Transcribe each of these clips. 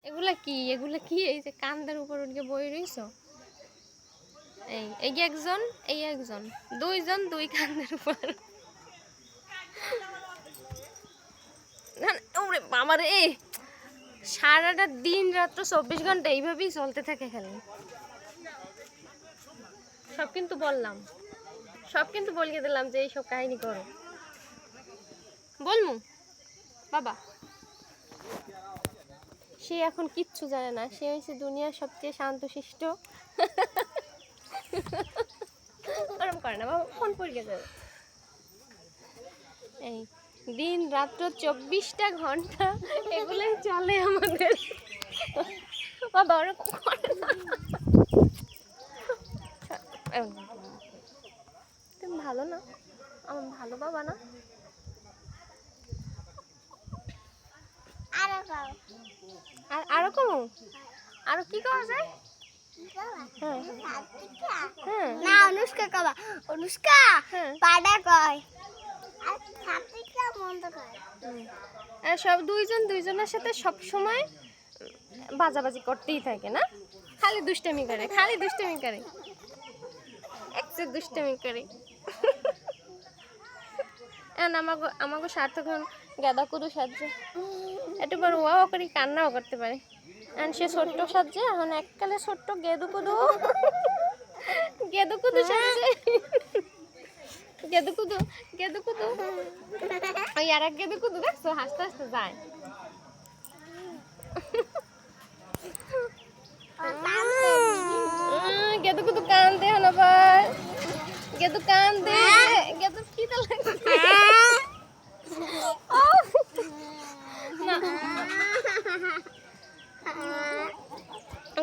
এগুলা কি এই যে কান্দের উপর উঠে বই রইছো? এই একজন, এই একজন, দুইজন দুই কান্দের উপর। ওরে বাবা রে, সারাটা দিন রাত্র 24 ঘন্টা এইভাবেই চলতে থাকে খালি। সব কিন্তু বললাম, সব কিন্তু বলিয়ে দিলাম যে এইসব কাহিনী করো। বলমু বাবা, সে এখন কিচ্ছু জানে না, সে হয়েছে দুনিয়ার সবচেয়ে শান্তশিষ্ট। ওরম করে না বাবা, ফোন পড়ে যাবে। এই দিন রাত্র 24টা ঘন্টা এগুলোই চলে আমাদের। বাবা ওরকম করে না। তুমি ভালো না, আমার ভালো বাবা না। আর আরো কমু, আরো কি করা যায়? না অনুষ্কা কবা, অনুষ্কা পাডা কয় আর ছাত্রিকা মন্দ কয়। আর সব দুইজন দুইজনের সাথে সব সময় বাজাবাজি করতেই থাকে না, খালি দুষ্টামি করে, খালি দুষ্টামি করে, একটু দুষ্টামি করে। এখন আমাকে সার্থক গাদা কুদু সাজছে, একটু বড় ওয়াও করে কান্নাও করতে পারে। এখন সে ছোট্ট সাজছে, এখন এককালে ছোট্ট গেদু কুদু, গেদু কুদু সাজছে, গেদু কুদু, গেদু কুদু। ওই আর এক গেদু কুদু দেখছো হাসতে হাসতে যায়। গেদু কুদু কান্দে এখন আবার, গেদু কান্দে, গেদু খিদে লাগছে।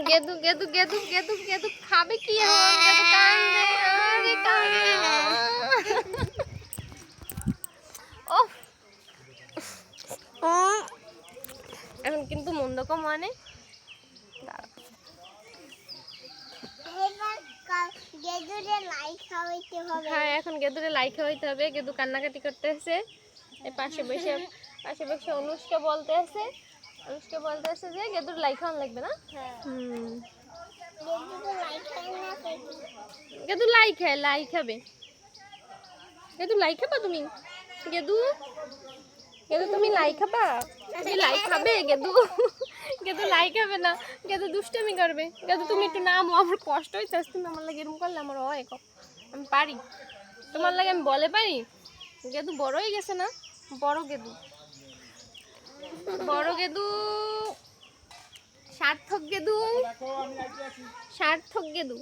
গেদু গেদু গেদু গেদু গেদু খাবে কি এখন? গেদু কান্দে, আরে কান্দে। এখন কিন্তু মন্দ কম মানে হ্যাঁ, এখন গেদুরে লাই খাওয়াইতে হবে। গেদু কান্নাকাটি করতেছে, পাশে বসে অনুষ্কা বলতেছে, যে গেদুর লাই খাওয়ান লাগবে না। গেদু লাই খায়, লাই খাবে। গেদু লাই খাবা তুমি? গেদু, গেদু তুমি লাই খাবা? তুমি লাই খাবে গেদু? গেদু লাই খাবে না, গেদু দুষ্টামি করবে। গেদু তুমি একটু নামো, আমার কষ্ট হইছে, তুমি আমার লাগে এরকম করলে আমার হয়, আমি পারি, তোমার লাগে আমি বলে পারি। গেদু বড় হয়ে গেছে না, বড় গেদু, বড় গেদু, সার্থক গেদু, সার্থক গেদু।